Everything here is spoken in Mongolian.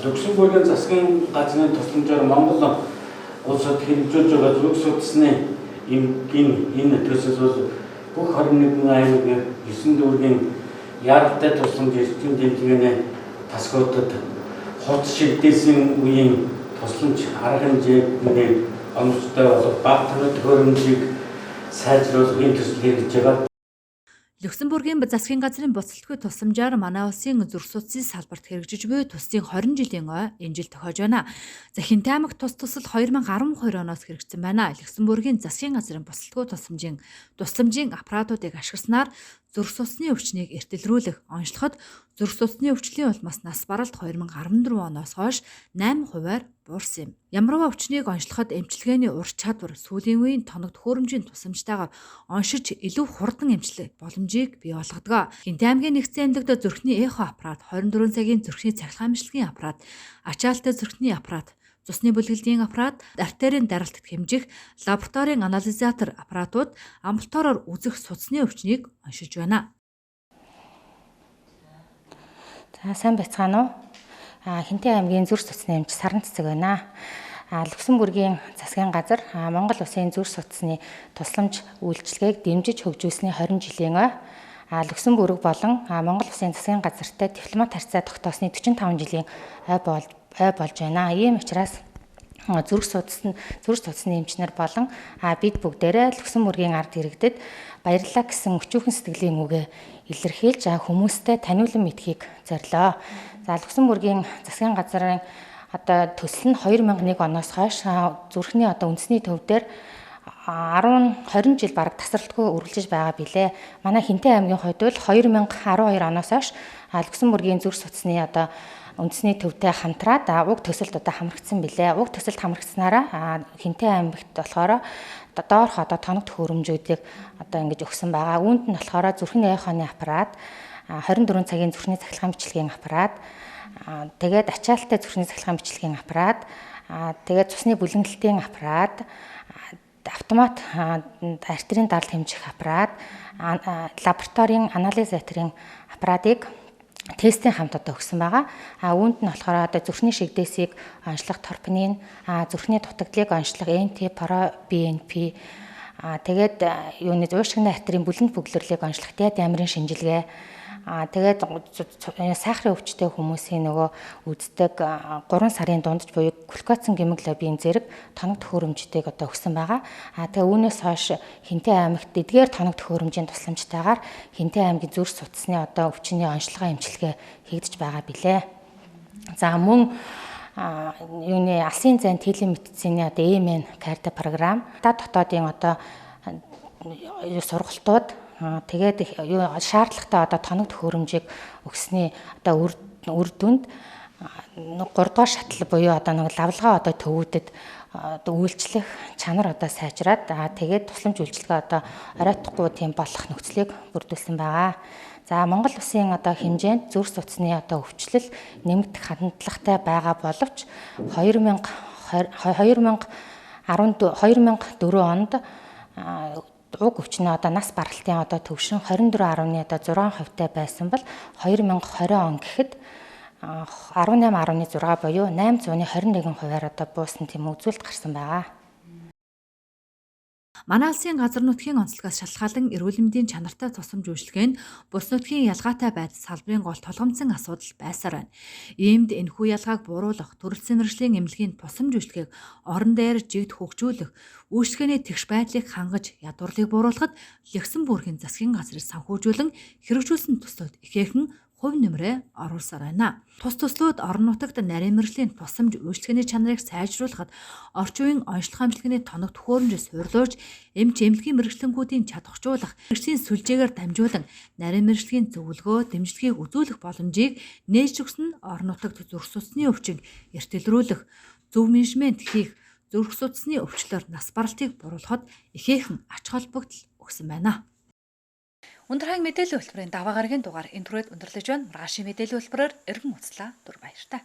Люксембургийн засгийн газрын тусламжаар Монгол улсад хэрэгжүүлж байгаа зүрх судасны энэ төсөл бол бүх 21 аймаг 9 дүүргийн яаралтай тусламж эрчим тэмцээний тасгуудад хот шигдээсэн үеийн тусламж арга хэмжээний оновчтой болох бага төхөөрөмжийг сайжруулах энэ төсөл хэрэгжиж байгаа. Люксембургийн засгийн газрын буцалтгүй тусламжаар манай улсын зүрх судасны салбарт хэрэгжиж буй тусдын 20 жилийн ой энэ жил тохиож байна. Хинтээ аймагт тусал 2012 оноос хэрэгжсэн байна. Люксембургийн засгийн газрын буцалтгүй тусламжийн аппаратуудыг ашигласнаар зүрх судасны өвчнийг эртэлрүүлэх, онцлоход зүрх судасны өвчлийн улмаас нас баралт 2014 оноос хойш 8%-аар буурсан юм. Ямарваа өвчнийг онцлоход эмчилгээний ур чадвар сүүлийн үеийн тоног төхөөрөмжийн тусламжтайгаар оншиж илүү хурдан эмчлэх боломжийг бий болгодог. Хинтээ аймгийн нэгдсэн аймагт зүрхний эхо аппарат, 24 цагийн зүрхний цахилгаан эмчилгээний аппарат, ачаалттай зүрхний аппарат, цусны бүлэглэлийн аппарат, артерийн даралтад хэмжих, лабораторийн анализатор аппаратууд амбулатороор үзэх судасны өвчнийг оншиж байна. За сайн байцгаана уу? Хинтээ аймгийн зүрх судасны эмч Саран цэцэг байна. Люксембургийн засгийн газар Монгол улсын зүрх судасны тусламж үйлчилгээг дэмжиж хөгжүүлсний 20 жилийн ой Люксембург болон Монгол улсын засгийн газартай дипломат харьцаа тогтоосны 45 жилийн ой болж байна. Ийм учраас зүрх судасны эмчнэр болон бид бүгдээрээ Люксембургийн ард иргэдэд баярлалаа гэсэн өчүүхэн сэтгэлийн үгээ илэрхийлж хүмүүстэй таниулан мэдхийг зорилоо. За Люксембургийн засгийн газрын төсөл нь 2001 оноос хойш зүрхний үндэсний төв дээр 20 жил бараг тасралтгүй үргэлжиж байгаа билээ. Манай Хинтээ аймгийн хувьд бол 2012 оноос хойш Люксембургийн зүрх судасны үндэсний төвтэй хамтраад уг төсөлд хамрагдсан билээ. Уг төсөлд хамрагдсанаараа Хинтээ аймагт болохоор доорх тоног төхөөрөмжүүдийг ингэж өгсөн байгаа. Үүнд нь болохоор зүрхний эхоны аппарат, 24 цагийн зүрхний цахилгаан бичлэгийн аппарат, тэгээд ачаалттай зүрхний цахилгаан бичлэгийн аппарат, тэгээд цусны бүлэнгэлтийн аппарат, автомат артерийн даралт хэмжих аппарат, лабораторийн анализаторын аппаратыг тестийн хамт өгсөн байгаа. Үүнд нь болохоор зүрхний шигдээсийг онцлох торпонин, зүрхний дутагдлыг онцлох NT, Pro, BNP, тэгээд уушигны артерийн бүлэнд бөглөрлийг онцлох диамрын шинжилгээ, тэгээд сахарын өвчтэй хүмүүсийн үздэг 3 сарын дундаж буюу глюкозын гемоглобин зэрэг тоног төхөөрөмжүүдийг өгсөн байгаа. Тэгээ үүнээс хойш Хинтээ аймагт эдгээр тоног төхөөрөмжийн тусламжтайгаар Хинтээ аймгийн зүрх судасны өвчний онцлогоо эмчилгээ хийгдэж байгаа билээ. За мөн алсын зайн телемедицины ЭМН карта програм дотоодын сургалтууд тэгээд шаардлагатай тоног төхөөрөмжийг өгсөний үр дүнд 3 дугаар шатлал буюу лавлгаа төвүүдэд үйлчлэх чанар сайжраад тэгээд тусламж үйлчилгээ оройтхгүй тийм болох нөхцөлийг бүрдүүлсэн байгаа. За Монгол улсын хэмжээнд зүрх судасны өвчлөл нэмэгдэх хандлагатай байгаа боловч 2004 онд уг өвчин нас баралтын төвшин 24.6% байсан бол 2020 он гэхэд 18.6 буюу 821%-аар буусан тийм үзүүлэлт гарсан байгаа. Манай улсын газар нутгийн онцлогоос шалтгаалan эрүүл мэндийн чанартай тусламж үйлчилгээ нь бус нутгийн ялгаатай байдал салбарын гол толгомцсон асуудал байсаар байна. Иймд энэхүү ялгааг бууруулах, төрөлцсөн мэргэжлийн эмнэлгийн тусламж үйлчилгээг орон даяар жигд хөгжүүлэх, үйлчилгээний тэгш байдлыг хангаж ядуурлыг бууруулахад Люксембургийн засгийн газрыг санхүүжүүлэн хэрэгжүүлсэн төслүүд ихээхэн хувь нэмрээ оруулсаар байна. Тус төслүүд орон нутагт нарийн мэргэжлийн тусламж үйлчилгээний чанарыг сайжруулахад орчин үеийн онцлог эмчилгээний тоног төхөөрөмжөд суйрлуулж, эмч эмнэлгийн мэргэжлэнгүүдийн чадваржуулах, мэргэжлийн сүлжээгээр дамжуулан нарийн мэргэжлийн зөвлөгөө, дэмжлэгийг үзүүлэх боломжийг нээж өгсөн орон нутагт зүрх судасны өвчийг эртэлрүүлэх, зөв менежмент хийх, зүрх судасны өвчлөөр нас баралтыг бууруулахад ихээхэн ач холбогдол өгсөн байна. Өндөр ханг мэдээллийн хөтөлбөрийн даваа гарагийн дугаар энэ түрээд өндөрлөж байна. Маргаашийн мэдээллийн хөтөлбөрөөр эргэн уулзлаа. Түр баярлалаа.